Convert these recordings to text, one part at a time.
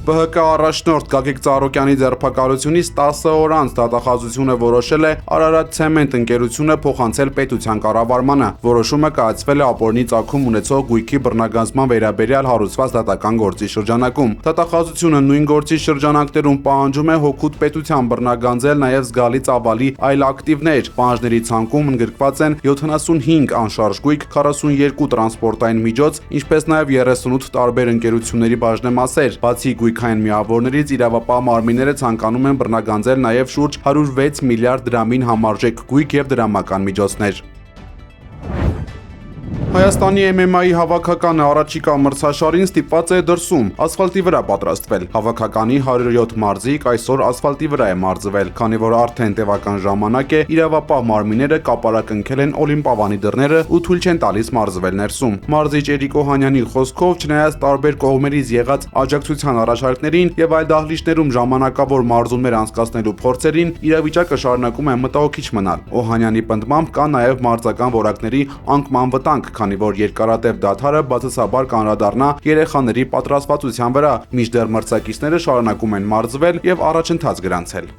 ԲՀԿ առաջնորդ Գագիկ Ծառուկյանի ձերբակալությունից 10 օր անց դատախազությունը որոշել է Արարատ ցեմենտ ընկերությունը փոխանցել պետության կառավարմանը։ Որոշումը կայացվել է ապօրինի ծագում ունեցող գույքի բռնագանձման վերաբերյալ հարուցված դատական գործի շրջանակում։ Դատախազությունը նույն գործի շրջանակներում պահանջում է հօգուտ պետության բռնագանձել նաև զգալի ծավալի այլ ակտիվներ։ Պահանջների ցանկում ընդգրկված են 75 անշարժ գույք, 42 տրանսպորտային միջոց, ինչպես նաև 38 տարբեր ընկերությունների բաժնեմասեր։ Բացի գույքային միավորներից իրավապահ մարմինները ցանկանում են բռնագանձել նաև շուրջ 106 միլիարդ դրամին համարժեք գույք եւ դրամական միջոցներ։ Հայաստանի MMA-ի հավաքականը առաջիկա մրցաշարին ստիպված է դրսում ասֆալտի վրա պատրաստվել։ Հավաքականի 107 մարզիկ այսօր ասֆալտի վրա է մարզվել, քանի որ արդեն տևական ժամանակ է իրավապահ մարմինները կապարակնքել են Օլիմպիադանի դռները ու թույլ չեն տալիս մարզվել ներսում։ Մարզիչ Էրիկ Օհանյանի խոսքով, չնայած տարբեր կողմերից եղած աջակցության առաջարկներին եւ այլ դահլիճներում ժամանակավոր մարզումներ անցկացնելու փորձերին, իրավիճակը շարունակում է մտահոգիչ մնալ։ Օհանյանի պնդմամբ կա նաեւ մարզական որակների անկման վտանգ, քանի որ երկարատև դադարը բացասաբար կանրադառնա երեխաների պատրաստվածության վրա, մինչդեռ մրցակիցները շարունակում են մարզվել եւ առաջընթաց գրանցել։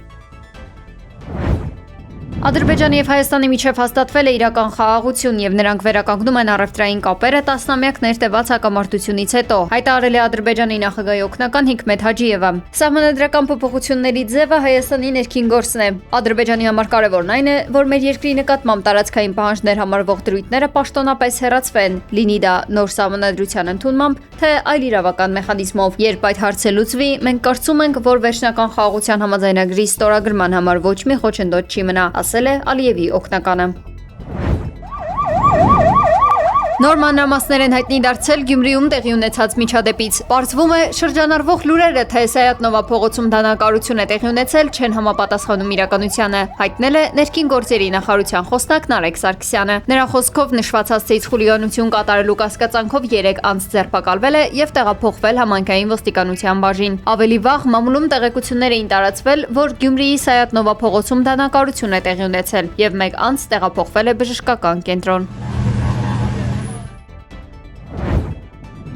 Ադրբեջանի եւ Հայաստանի միջև հաստատվել է իրական խաղաղություն եւ նրանք վերականգնում են առևտրային կապերը տասնամյակներ տևած հակամարտությունից հետո, հայտարարել է Ադրբեջանի նախագահի օգնական Հիկմեթ Հաջիևը։ Սահմանադրական փոփոխությունների ձևը Հայաստանի ներքին գործն է։ Ադրբեջանի համար կարևորն այն է, որ մեր երկրի նկատմամբ տարածքային պահանջներ համարվող դրույթները պաշտոնապես հեռացվեն, լինի դա նոր սահմանադրության ընդունմամբ, թե այլ իրավական մեխանիզմով։ Երբ այդ հարցը լուծվի, մենք կարծում ենք, որ վերջնական խաղաղության համաձայնագրի ստորագրման համար ոչ մի խոչընդոտ չի մնա, ասել է Ալիևի օգնականը։ Նոր մանրամասներ են հայտնի դարձել Գյումրիում տեղի ունեցած միջադեպից։ Պարզվում է, շրջանառվող լուրերը, թե Սայաթնովա փողոցում դանակարություն է տեղի ունեցել, չեն համապատասխանում իրականությանը, հայտնել է ներքին գործերի նախարարության խոսնակ Նարեկ Սարգսյանը։ Նրա խոսքով նշված հասցեից խուլիգանություն կատարելու կասկածանքով 3 անձ ձերբակալվել է եւ տեղափոխվել համայնքային ոստիկանության բաժին։ Ավելի վաղ մամուլում տեղեկություններ էին տարածվել, որ Գյումրիի Սայաթնովա փողոցում դանակարություն է տեղի ունեցել եւ 1 անձ տեղափոխվել է բժշկական կենտրոն։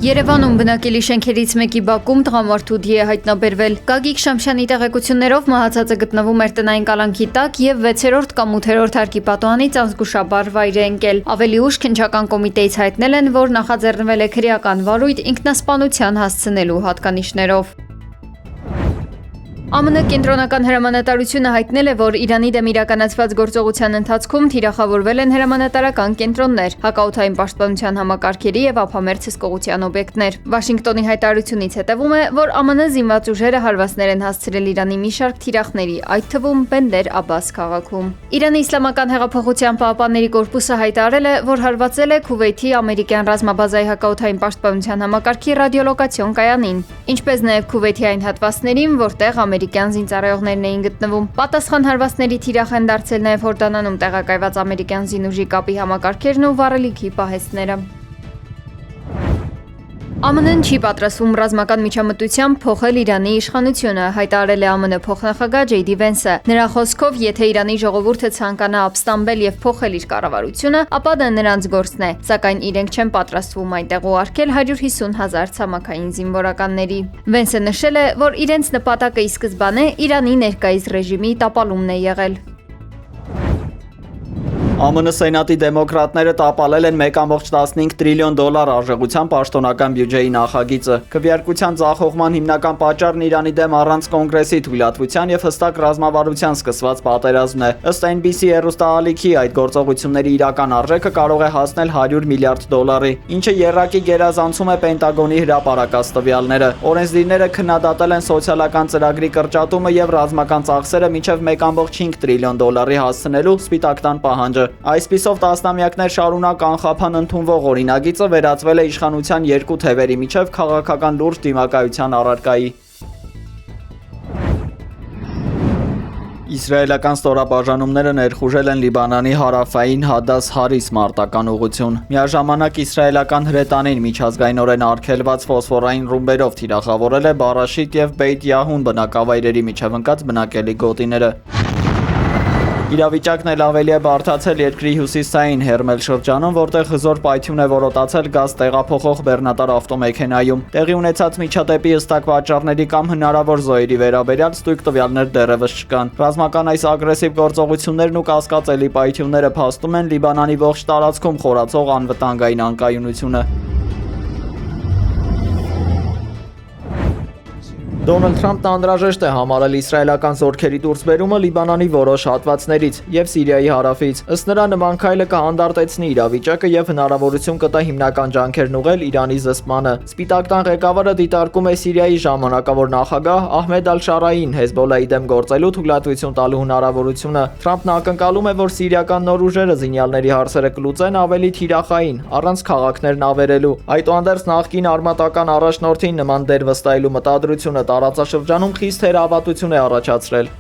Երևանում բնակելի շենքերից մեկի բակում տղամարդու դի է հայտնաբերվել։ Գագիկ Շամշյանի տեղեկություններով մահացածը գտնվում էր տնային կալանքի տակ եւ 6-րդ կամ 8-րդ հարկի պատուհանից անզգուշաբար վայր է ընկել։ Ավելի ուշ քննչական կոմիտեից հայտնել են, որ նախաձեռնվել է քրեական վարույթ ինքնասպանության հասցնելու հատկանիշներով։ ԱՄՆ կենտրոնական հրամանատարությունը հայտնել է, որ Իրանի դեմ իրականացված գործողության ընթացքում թիրախավորվել են հրամանատարական կենտրոններ, հակաօդային պաշտպանության համակարգերի եւ ափամերձ հսկողության օբյեկտներ։ Վաշինգտոնի հայտարարությունից հետևում է, որ ԱՄՆ զինված ուժերը հարվածներ են հասցրել Իրանի մի շարք թիրախների, այդ թվում Բենդեր Աբբաս քաղաքում։ Իրանի իսլամական հեղափոխության պահապանների կորպուսը հայտարարել է, որ հարվածել է Քուվեյթի ամերիկյան ռազմաբազայի հակաօդային պաշտպանության համակարգի ռադիոլոկացիոն կայանին, ինչպես նաեւ Քուվեյթի այն հատվածներին, որտեղ ամերիկյան զինծառայողներն էին գտնվում։ Պատասխան հարվածների թիրախ են դարձել նաև Հորդանանում տեղակայված ամերիկյան զինուժի կապի համակարգերն ու վառելիքի պահեստները։ ԱՄՆ-ն չի պատրաստվում ռազմական միջամտությամբ փոխել Իրանի իշխանությունը, հայտարարել է ԱՄՆ փոխնախագահ Ջեյ Դի Վենսը։ Նրա խոսքով, եթե Իրանի ժողովուրդը ցանկանա ապստամբել եւ փոխել իր կառավարությունը, ապա դա նրանց գործն է, սակայն իրենք չեն պատրաստվում այնտեղ ուղարկել 150,000 ցամաքային զինվորականների։ Վենսը նշել է, որ իրենց նպատակը ի սկզբանե Իրանի ներկայիս ռեժիմի տապալումն է եղել։ ԱՄՆ Սենատի դեմոկրատները տապալել են 1.15 տրիլիոն դոլար արժողությամբ պաշտոնական բյուջեի նախագիծը։ Քվեարկության ձախողման հիմնական պատճառն Իրանի դեմ առանց կոնգրեսի թույլատվության եւ հստակ ռազմավարության սկսված պատերազմն է։ Ըստ NBC հեռուստաալիքի այդ գործողությունների իրական արժեքը կարող է հասնել 100 միլիարդ դոլարի, ինչը եռակի գերազանցում է Պենտագոնի հրապարակած տվյալները։ Օրենսդիրները քննադատել են սոցիալական ծրագրի կրճատումը եւ ռազմական ծախսերը մինչեւ 1.5 տրիլիոն դոլարի հասցնելու Սպիտակ տան պահանջը։ Այսպիսով տասնամյակներ շարունակ անխափան ընդունվող օրինագիծը վերածվել է իշխանության երկու թևերի միջև քաղաքական լուրջ դիմակայության առարկայի։ Իսրայելական ստորաբաժանումները ներխուժել են Լիբանանի հարավային Հադաս Հարիս մարտական ուղղություն։ Միաժամանակ իսրայելական հրետանին միջազգայինորեն արգելված ֆոսֆորային ռումբերով թիրախավորել է Բարաշիտ եւ Բեյթ Յահուն բնակավայրերի միջև ընկած բնակելի գոտիները։ Իրավիճակն էլ ավելի է բարդացել երկրի հյուսիսային Հերմել շրջանում, որտեղ հզոր պայթյուն է որոտացել գազ տեղափոխող բեռնատար ավտոմեքենայում։ Տեղի ունեցած միջադեպի հստակ պատճառների կամ հնարավոր զոհերի վերաբերյալ ստույգ տվյալներ դեռևս չկան։ Ռազմական այս ագրեսիվ գործողություններն ու կասկածելի պայթյունները փաստում են Լիբանանի ողջ տարածքում խորացող անվտանգային անկայունությունը։ Դոնալդ Թրամփն անհրաժեշտ է համարել իսրայելական զորքերի դուրսբերումը Լիբանանի որոշ հատվածներից եւ Սիրիայի հարավից։ Ըստ նրա նման քայլը կհանդարտեցնի իրավիճակը եւ հնարավորություն կտա հիմնական ջանքերն ուղղել Իրանի զսպմանը։ Սպիտակ տան ղեկավարը դիտարկում է Սիրիայի ժամանակավոր նախագահ Ահմեդ Ալ-Շարային Հեզբոլայի դեմ գործելու թույլատվություն տալու հնարավորությունը։ Թրամփն ակնկալում է, որ սիրիական նոր ուժերը զինյալների հարցերը կլուծեն ավելի թիրախային, առանց քաղաքներն ավերելու։ Այդուհանդերձ նախկին արմատական առաջնորդին նման դեր վստահելու մտադրությունը տարածաշրջանում խիստ հերավատություն է առաջացրել։